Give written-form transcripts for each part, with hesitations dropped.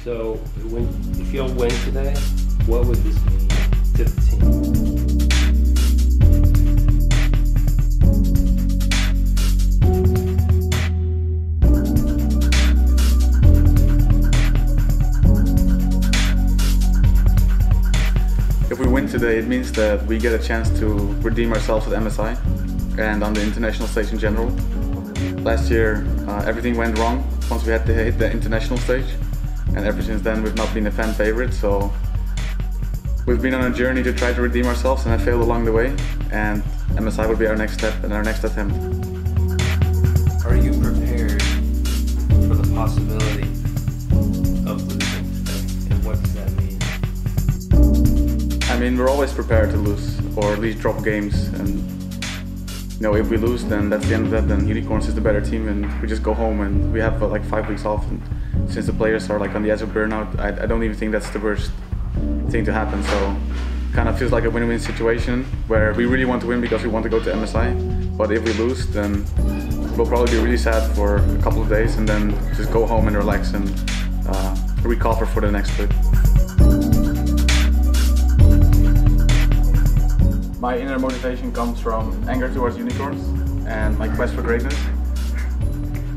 So, if you'll win today, what would this mean to the team? If we win today, it means that we get a chance to redeem ourselves at MSI and on the international stage in general. Last year, everything went wrong once we had to hit the international stage, and ever since then we've not been a fan favorite, so we've been on a journey to try to redeem ourselves, and I failed along the way, and MSI will be our next step and our next attempt. Are you prepared for the possibility of losing today, and what does that mean? I mean, we're always prepared to lose, or at least drop games, and you know, if we lose, then that's the end of that. Then Unicorns is the better team, and we just go home, and we have like 5 weeks off. And since the players are like on the edge of burnout, I don't even think that's the worst thing to happen. So, kind of feels like a win-win situation where we really want to win because we want to go to MSI. But if we lose, then we'll probably be really sad for a couple of days, and then just go home and relax and recover for the next split. My inner motivation comes from anger towards Unicorns and my quest for greatness.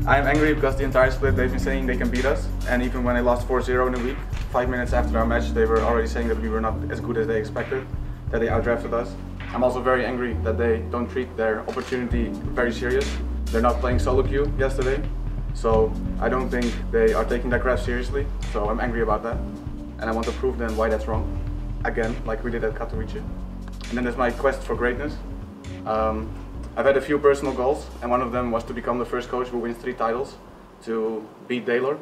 I'm angry because the entire split they've been saying they can beat us, and even when they lost 4-0 in a week, 5 minutes after our match they were already saying that we were not as good as they expected, that they outdrafted us. I'm also very angry that they don't treat their opportunity very serious. They're not playing solo queue yesterday, so I don't think they are taking that craft seriously, so I'm angry about that. And I want to prove them why that's wrong, again, like we did at Katowice. And then there's my quest for greatness. I've had a few personal goals, and one of them was to become the first coach who wins 3 titles, to beat Daylor.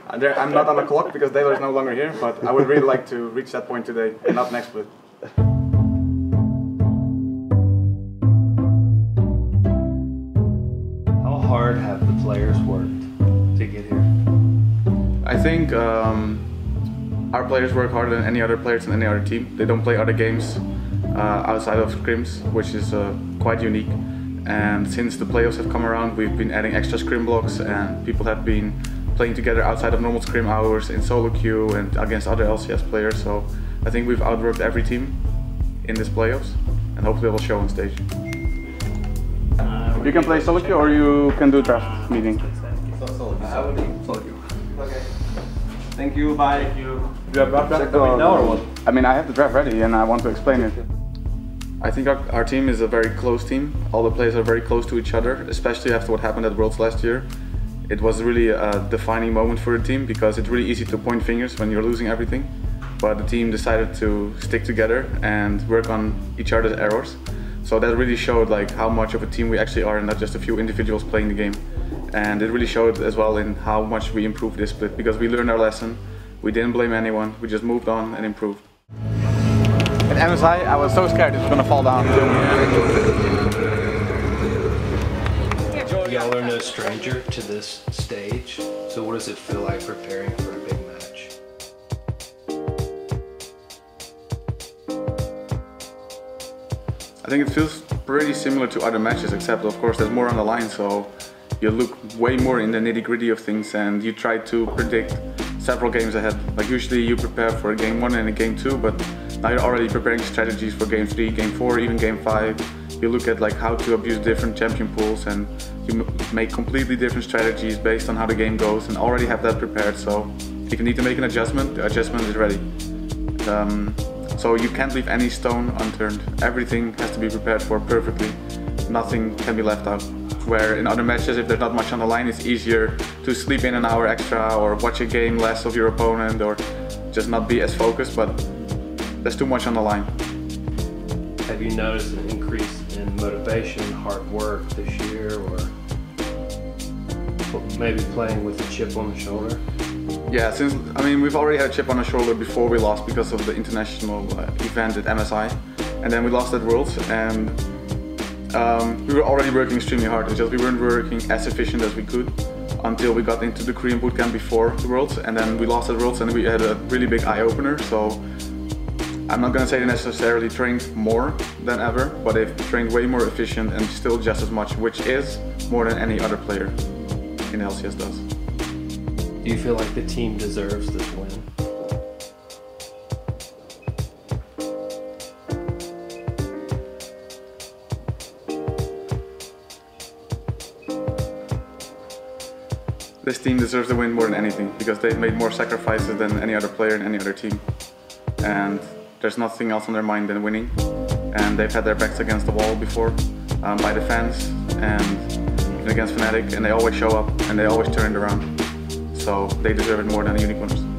I'm not on the clock because Daylor is no longer here, but I would really like to reach that point today, and not next split. How hard have the players worked to get here? I think our players work harder than any other players in any other team. They don't play other games outside of scrims, which is quite unique. And since the playoffs have come around, we've been adding extra scrim blocks, and people have been playing together outside of normal scrim hours in solo queue and against other LCS players. So I think we've outworked every team in this playoffs, and hopefully it will show on stage. You can play solo queue or you can do draft meeting. I will do solo queue. Okay. Thank you, bye. Thank you. Do you have draft now or what? I mean, I have the draft ready and I want to explain it. I think our team is a very close team. All the players are very close to each other, especially after what happened at Worlds last year. It was really a defining moment for the team because it's really easy to point fingers when you're losing everything. But the team decided to stick together and work on each other's errors. So that really showed like how much of a team we actually are and not just a few individuals playing the game. And it really showed as well in how much we improved this split because we learned our lesson. We didn't blame anyone, we just moved on and improved. At MSI, I was so scared it was going to fall down. Y'all are no stranger to this stage, so what does it feel like preparing for a big match? I think it feels pretty similar to other matches, except of course there's more on the line, so you look way more in the nitty-gritty of things and you try to predict several games ahead. Like usually you prepare for a game 1 and a game 2, but now you're already preparing strategies for game 3, game 4, even game 5. You look at like how to abuse different champion pools, and you make completely different strategies based on how the game goes and already have that prepared. So if you need to make an adjustment, the adjustment is ready. So you can't leave any stone unturned. Everything has to be prepared for perfectly. Nothing can be left out. Where in other matches, if there's not much on the line, it's easier to sleep in an hour extra or watch a game less of your opponent or just not be as focused, but there's too much on the line. Have you noticed an increase in motivation, hard work this year, or maybe playing with a chip on the shoulder? Yeah, I mean, we've already had a chip on the shoulder before we lost because of the international event at MSI, and then we lost at Worlds, and we were already working extremely hard. It's just we weren't working as efficient as we could until we got into the Korean bootcamp before the Worlds, and then we lost at Worlds and we had a really big eye-opener. So I'm not going to say they necessarily trained more than ever, but they've trained way more efficient and still just as much, which is more than any other player in LCS does. Do you feel like the team deserves this win? This team deserves the win more than anything because they've made more sacrifices than any other player in any other team. And there's nothing else on their mind than winning. And they've had their backs against the wall before by the fans and even against Fnatic, and they always show up and they always turn it around. So they deserve it more than the Unicorns.